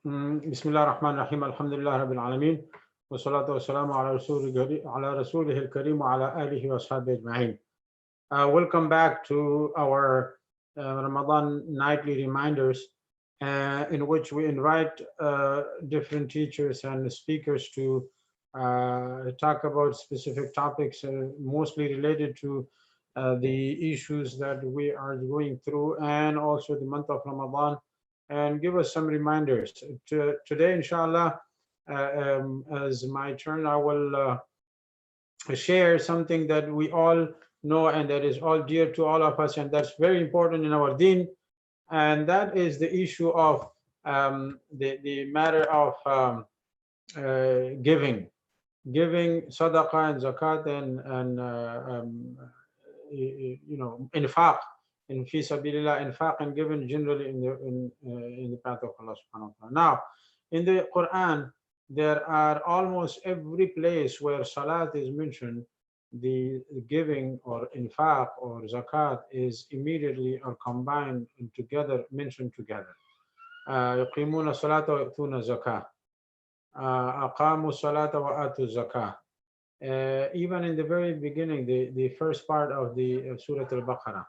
بسم الله الرحمن الرحيم الحمد لله رب العالمين والصلاة والسلام على رسوله الكريم وعلى آله وأصحابه أجمعين. Welcome back to our Ramadan nightly reminders, in which we invite different teachers and speakers to talk about specific topics, mostly related to the issues that we are going through, and also the month of Ramadan, and give us some reminders. Today, inshallah, as my turn, I will share something that we all know and that is all dear to all of us, and that's very important in our deen, and that is the issue of the matter of giving sadaqah and zakat and infaq in fi sabilillah, infaq and given generally in the path of Allah subhanahu wa ta'ala. Now, in the Quran, there are almost every place where salat is mentioned, the giving or infaq or zakat is immediately or combined and together, mentioned together. يقيمون الصلاة ويؤتون الزكاة أقاموا الصلاة وآتوا الزكاة. Even in the very beginning, the first part of the Surah Al-Baqarah,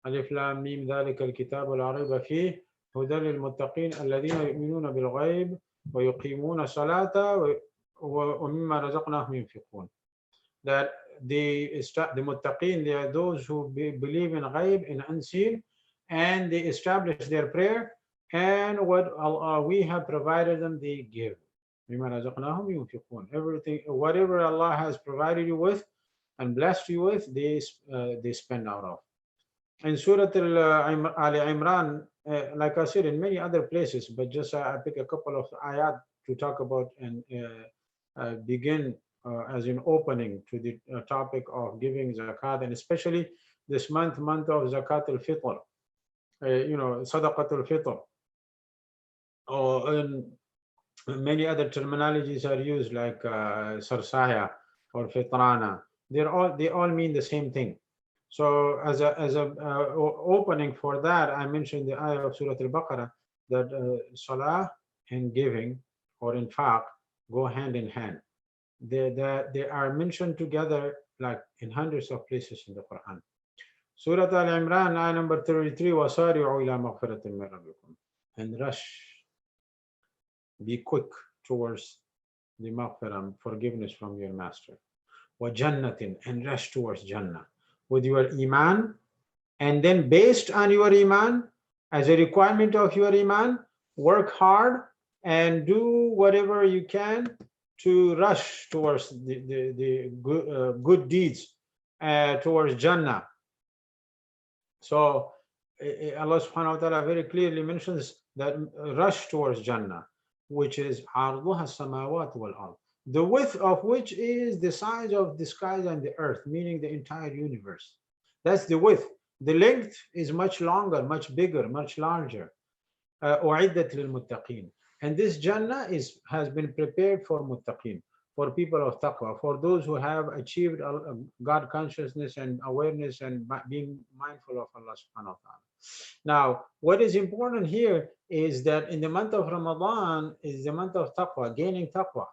ألف لام ميم ذلك الكتاب لا ريب فيه هدى للمتقين الذين يؤمنون بالغيب ويقيمون الصلاة ومما رزقناهم ينفقون. That the muttaqin, they are those who believe in ghaib, in unseen, and they establish their prayer, and what we have provided them, they give. Everything, whatever Allah has provided you with and blessed you with, they spend out of. In Surah Al Imran, like I said, in many other places, but just I pick a couple of ayat to talk about and begin as an opening to the topic of giving zakat, and especially this month of zakat al-fitr, sadaqat al-fitr, or many other terminologies are used like sarsaya or fitrana. They all mean the same thing. So as a opening for that, I mentioned the ayah of Surah Al-Baqarah that salah and giving or infaq go hand in hand. They are mentioned together like in hundreds of places in the Quran. Surah Al-Imran, ayah number 33, وَسَارِعُوا إِلَى مَغْفِرَةٍ مِّن رَبِّكُمْ. And rush, be quick towards the maghfirah, forgiveness from your master. وَجَنَّةٍ, and rush towards Jannah with your iman, and then based on your iman, as a requirement of your iman, work hard and do whatever you can to rush towards the good deeds, towards Jannah. So Allah subhanahu wa ta'ala very clearly mentions that rush towards Jannah, which is عَرْضُهَا السَّمَاوَاتُ وَالْأَرْضُ, the width of which is the size of the skies and the earth, meaning the entire universe. That's the width. The length is much longer, much bigger, much larger. أُعِدَّتْ لِلْمُتَّقِينَ. And this Jannah has been prepared for muttaqin, for people of taqwa, for those who have achieved God consciousness and awareness and being mindful of Allah subhanahu wa ta'ala. Now, what is important here is that in the month of Ramadan is the month of taqwa, gaining taqwa.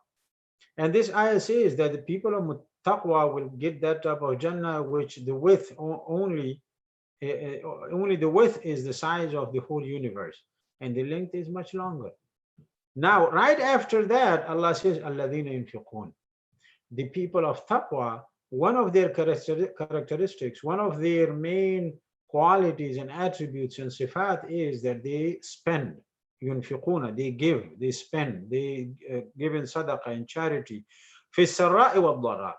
And this ayah says that the people of taqwa will get that type of Jannah, which the width only the width is the size of the whole universe, and the length is much longer. Now, right after that, Allah says, Alladhina yunfiqun. The people of taqwa, one of their characteristics, one of their main qualities and attributes and sifat is that they spend. Yunfiquna, they give, they spend, they give in sadaqah, in charity. Fi sarra'i wal dharra,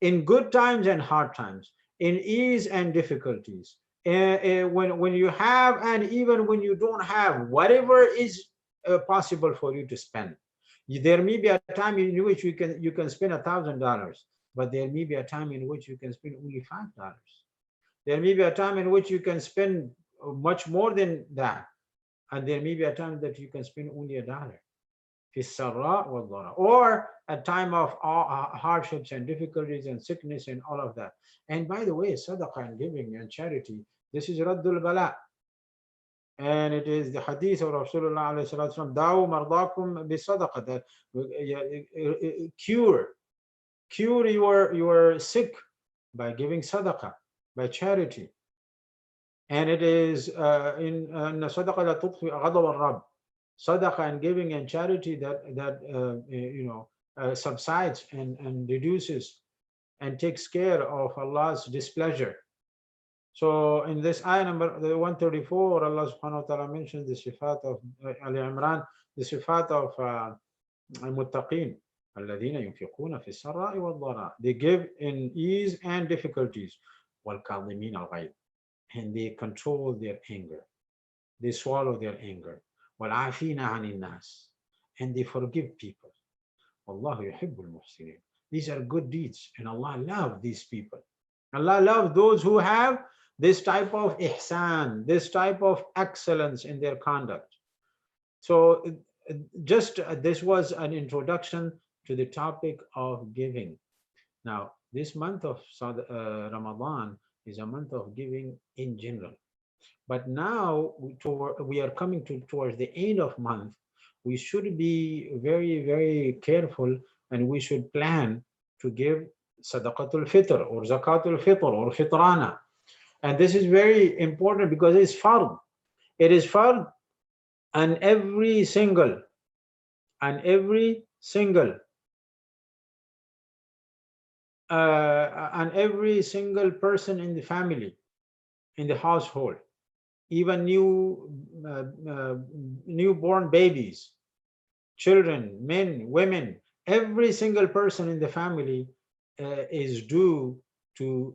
in good times and hard times, in ease and difficulties, when you have and even when you don't have, whatever is possible for you to spend. There may be a time in which you can spend $1,000, but there may be a time in which you can spend only $5. There may be a time in which you can spend much more than that, and there may be a time that you can spend only $1. Or a time of hardships and difficulties and sickness and all of that. And by the way, sadaqah and giving and charity, this is raddul bala. And it is the hadith of Rasulullah alayhi salatu wasalam, Dawu mardakum bi sadaqah, that cure, your sick by giving sadaqah, by charity. And it is in sadaqah la tudfi ghadab al-Rabb, sadaqah and giving and charity that subsides and reduces and takes care of Allah's displeasure. So in this ayah number 134, Allah subhanahu wa ta'ala mentions the sifat of Ali Imran, the sifat of al-muttaqeen, الذين ينفقون في السراء والضراء. They give in ease and difficulties. والكاظمين الغيظ. And they control their anger. They swallow their anger. والعافين عن الناس. And they forgive people. والله يحب المحسنين. These are good deeds, and Allah loves these people. Allah loves those who have this type of ihsan, this type of excellence in their conduct. So just this was an introduction to the topic of giving. Now, this month of Ramadan is a month of giving in general. But now we are coming towards the end of month. We should be very, very careful, and we should plan to give sadaqatul fitr or zakatul fitr or fitrana. And this is very important because it's fard. It is fard on every single, on every single, on every single person in the family, in the household, even newborn babies, children, men, women, every single person in the family is due to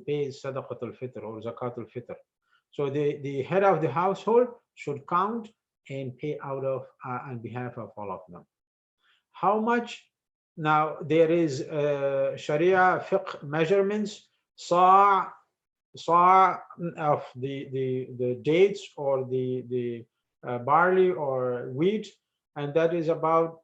pay sadaqatul fitr or zakatul fitr. So the head of the household should count and pay out of on behalf of all of them. How much? Now there is Sharia fiqh measurements, sa' of the dates or the barley or wheat, and that is about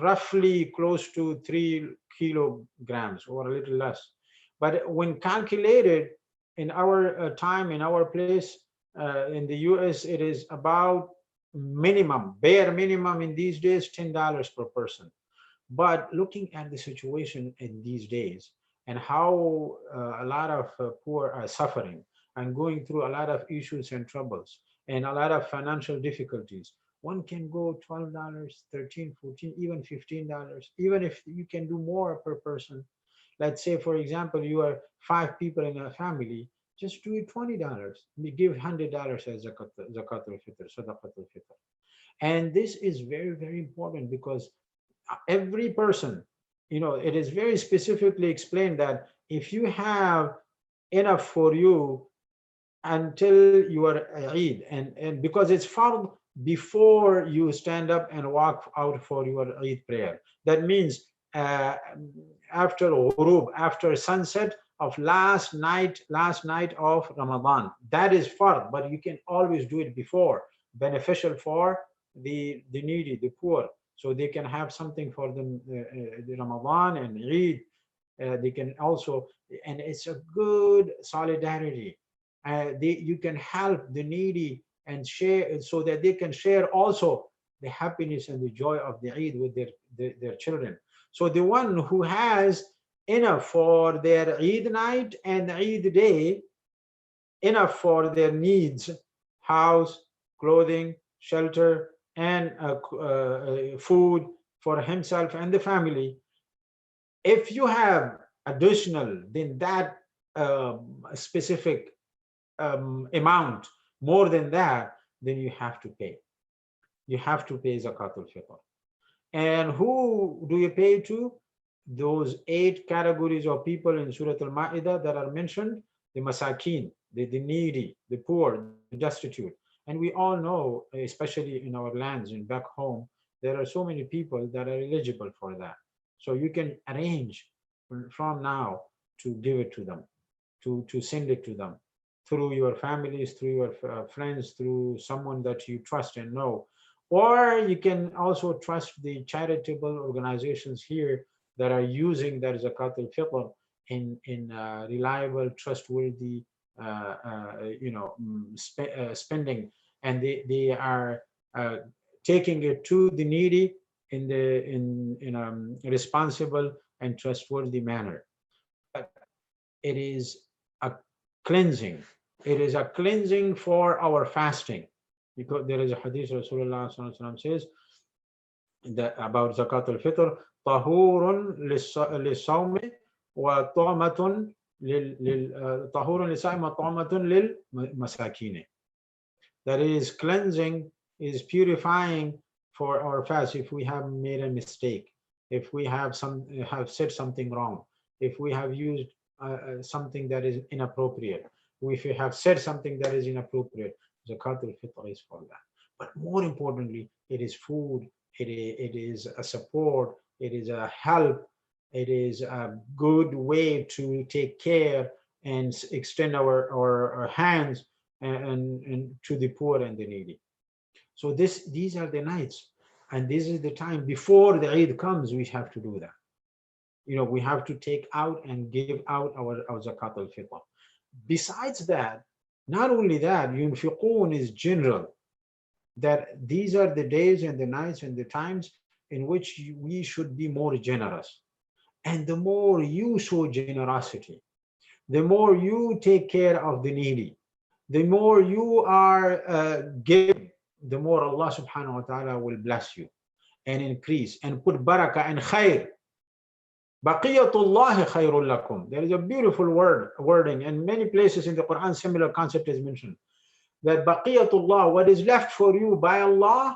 roughly close to 3 kilograms or a little less. But when calculated in our time, in our place, in the US, it is about minimum, bare minimum in these days, $10 per person. But looking at the situation in these days and how a lot of poor are suffering and going through a lot of issues and troubles and a lot of financial difficulties, one can go $12, 13, 14, even $15, even if you can do more per person. Let's say, for example, you are 5 people in a family, just do it $20. We give $100 as zakatul fitr, sadaqatul fitr. And this is very, very important because every person, it is very specifically explained that if you have enough for you until your Eid, and because it's fard before you stand up and walk out for your Eid prayer. That means after ghurub, after sunset of last night of Ramadan. That is fard, but you can always do it before, beneficial for the needy, the poor, so they can have something for them, the Ramadan and Eid. They can also, and it's a good solidarity. You can help the needy and share, so that they can share also the happiness and the joy of the Eid with their children. So the one who has enough for their Eid night and Eid day, enough for their needs, house, clothing, shelter, and food for himself and the family. If you have additional than that specific amount, more than that, then you have to pay. You have to pay zakatul fitr. And who do you pay to? Those 8 categories of people in Surah Al-Ma'idah that are mentioned: the masakin, the needy, the poor, the destitute. And we all know, especially in our lands and back home, there are so many people that are eligible for that. So you can arrange from now to give it to them, to send it to them through your families, through your friends, through someone that you trust and know. Or you can also trust the charitable organizations here that are using their zakat al-fitr in reliable, trustworthy, spending. and they are uh, taking it to the needy in a responsible and trustworthy manner. But it is a cleansing. It is a cleansing for our fasting, because there is a hadith Rasulullah sallallahu alaihi wasallam says that about zakat al-fitr, tahurun lis-sawmi wa ta'matun tahurun lis-sa'im wa ta'matun lil-masakin. That is cleansing, is purifying for our fast if we have made a mistake, if we have said something wrong, if we have used something that is inappropriate, if we have said something that is inappropriate. Zakat al-fitr is for that. But more importantly, it is food, it is a support, it is a help, it is a good way to take care and extend our hands and to the poor and the needy. So these are the nights, and this is the time before the Eid comes. We have to do that. We have to take out and give out our zakat al-fitr. Besides that, not only that, yunfiqun is general, that these are the days and the nights and the times in which we should be more generous. And the more you show generosity, the more you take care of the needy, the more you are giving, the more Allah subhanahu wa ta'ala will bless you and increase and put barakah and khair. Baqiyatullahi khairul lakum. There is a beautiful wording, and many places in the Quran similar concept is mentioned. That baqiyatullah, what is left for you by Allah,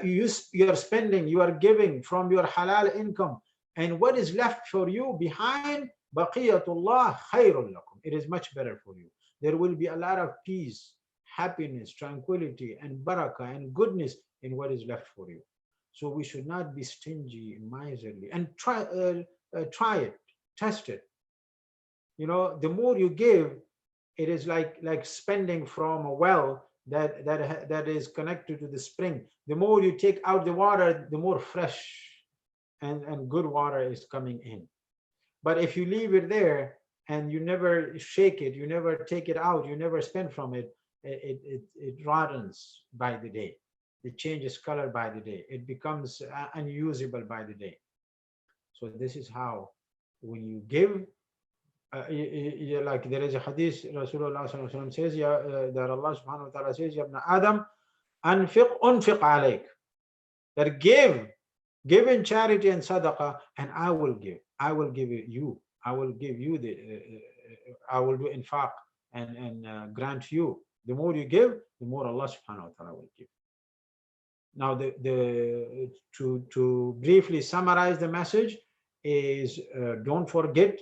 you are spending, you are giving from your halal income, and what is left for you behind, baqiyatullah khairul lakum. It is much better for you. There will be a lot of peace, happiness, tranquility, and barakah and goodness in what is left for you. So we should not be stingy, miserly, and try it, test it. The more you give, it is like spending from a well that is connected to the spring. The more you take out the water, the more fresh and good water is coming in. But if you leave it there and you never shake it, you never take it out, you never spend from it, it rottens by the day. It changes color by the day. It becomes unusable by the day. So this is how, when you give, like there is a hadith, Rasulullah sallallahu alaihi wasallam says, that Allah subhanahu wa ta'ala says, Ya ibn Adam, anfiq unfiq alayk. That give in charity and sadaqah, and I will give it you. I will give you I will do infaq and grant you. The more you give, the more Allah subhanahu wa ta'ala will give. Now, to briefly summarize the message is, don't forget,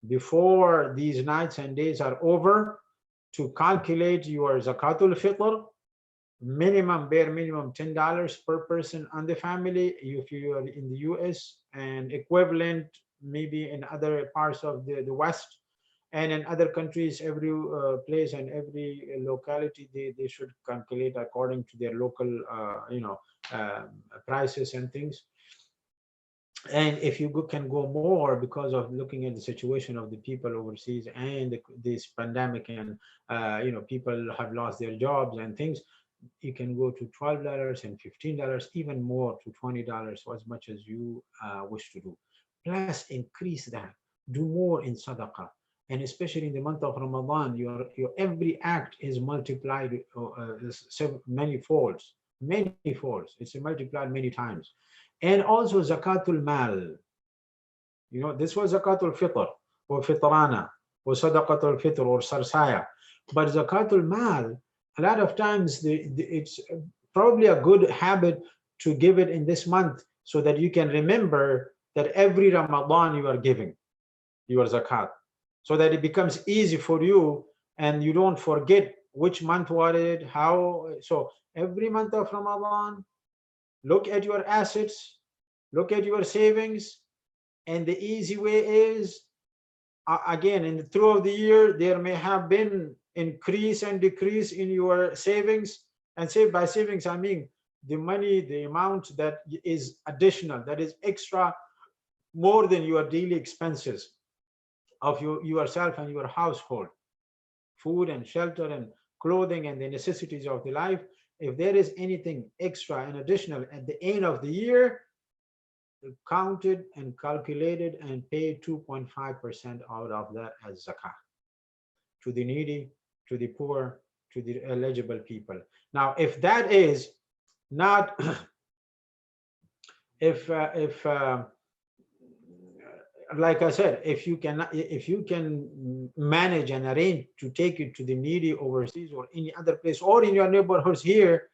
before these nights and days are over, to calculate your zakatul fitr, bare minimum $10 per person on the family if you are in the US, and equivalent maybe in other parts of the West, and in other countries, every place and every locality, they should calculate according to their local prices and things. And if you can go more, because of looking at the situation of the people overseas and this pandemic, and people have lost their jobs and things, you can go to $12 and $15, even more to $20, so as much as you wish to do. Plus, increase that. Do more in sadaqah. And especially in the month of Ramadan, your every act is multiplied many folds. It's multiplied many times. And also zakatul mal. This was zakatul fitr or fitrana or sadaqatul fitr or sarsaya. But zakatul mal, a lot of times it's probably a good habit to give it in this month, so that you can remember that every Ramadan you are giving your zakat, so that it becomes easy for you and you don't forget which month was it, how. So every month of Ramadan, look at your assets, look at your savings, and the easy way is, again, throughout the year, there may have been increase and decrease in your savings. And by savings, I mean the money, the amount that is additional, that is extra, more than your daily expenses of yourself and your household, food and shelter and clothing, and the necessities of the life. If there is anything extra and additional at the end of the year, counted and calculated and pay 2.5% out of that as zakah to the needy, to the poor, to the eligible people. Now, if that is not, if like I said, if you can manage and arrange to take it to the needy overseas or any other place or in your neighborhoods here,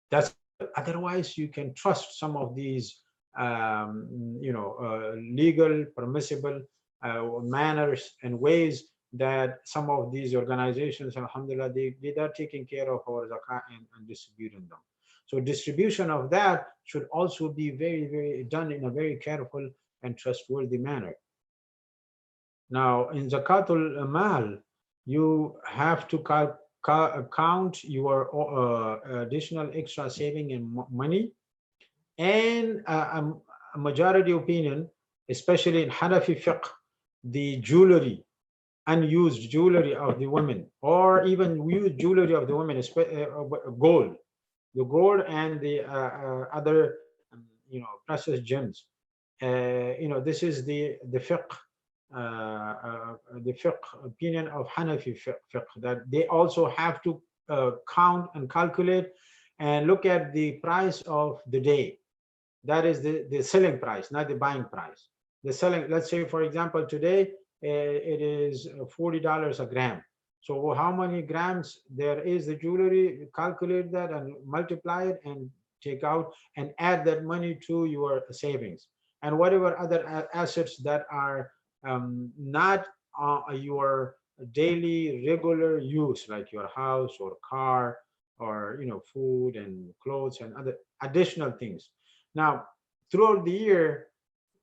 that's good. Otherwise, you can trust some of these, legal, permissible manners and ways that some of these organizations, alhamdulillah, they are taking care of our zakah and distributing them. So distribution of that should also be very, very done in a very careful and trustworthy manner. Now, in zakatul mal, you have to count your additional extra saving and money, and a majority opinion, especially in Hanafi fiqh, the jewelry, unused jewelry of the women, or even used jewelry of the women, gold, the gold and the other, precious gems. This is the fiqh, the fiqh opinion of Hanafi fiqh, that they also have to count and calculate and look at the price of the day. That is the selling price, not the buying price. The selling, let's say, for example, today it is $40 a gram. So how many grams there is the jewelry? Calculate that and multiply it and take out and add that money to your savings. And whatever other assets that are not your daily regular use, like your house or car, or food and clothes and other additional things. Now, throughout the year,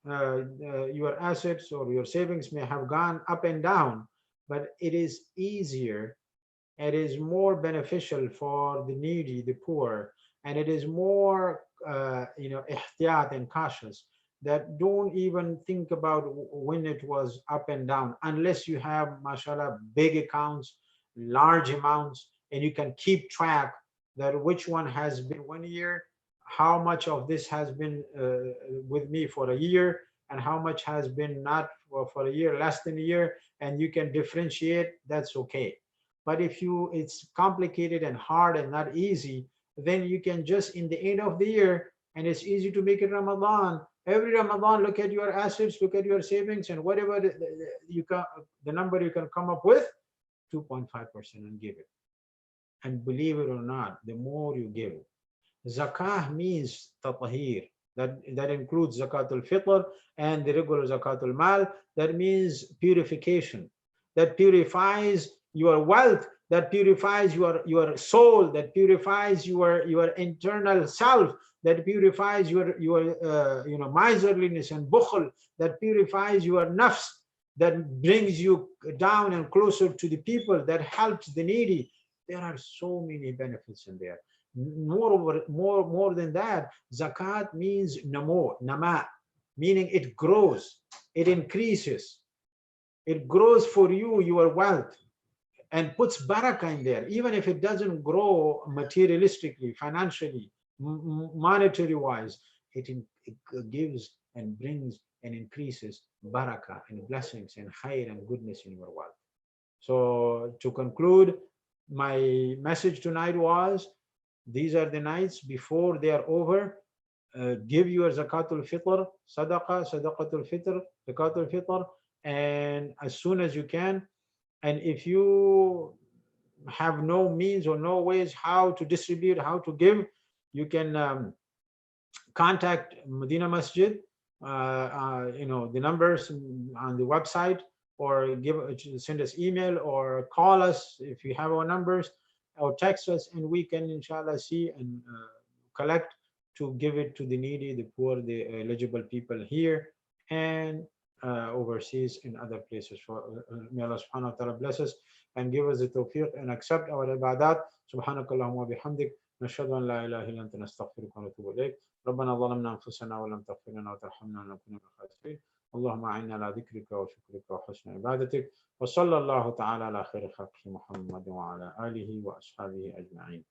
your assets or your savings may have gone up and down, but it is easier, it is more beneficial for the needy, the poor, and it is more, ihtiyat and cautious, that don't even think about when it was up and down, unless you have, mashallah, big accounts, large amounts, and you can keep track that which one has been 1 year, how much of this has been with me for a year, and how much has been not for a year, less than a year, and you can differentiate, that's okay. But if it's complicated and hard and not easy, then you can just in the end of the year, and it's easy to make it Ramadan. Every Ramadan, look at your assets, look at your savings, and whatever the number you can come up with, 2.5%, and give it. And believe it or not, the more you give, zakah means tatahir. That includes zakatul fitr and the regular zakatul mal. That means purification. That purifies your wealth. That purifies your soul. That purifies your internal self. That purifies your miserliness and bukhl. That purifies your nafs. That brings you down and closer to the people. That helps the needy. There are so many benefits in there. Moreover, more than that, zakat means nama, meaning it grows, it increases, it grows for you your wealth, and puts barakah in there, even if it doesn't grow materialistically, financially, monetary wise. It gives and brings and increases barakah and blessings and khair and goodness in your wealth. So to conclude, my message tonight was, these are the nights before they are over. Give your zakatul fitr, sadaqatul fitr, zakatul fitr, and as soon as you can. And if you have no means or no ways how to distribute, how to give, you can contact Medina Masjid, the numbers on the website, or send us email or call us if you have our numbers, or text us, and we can inshallah see and collect to give it to the needy, the poor, the eligible people here and overseas in other places. For may Allah subhanahu wa ta'ala bless us and give us the tawfiq and accept our ibadat. Subhanakallahumma bihamdik, nashhadu an la ilaha illa anta, nastaghfiruka wa natubu ilayk. ربنا ظلمنا انفسنا ولم تغفر لنا وترحمنا لنكن من الخاسرين. اللهم أعنا على ذكرك وشكرك وحسن عبادتك. وصلى الله تعالى على خير خلقه محمد وعلى آله وأصحابه أجمعين.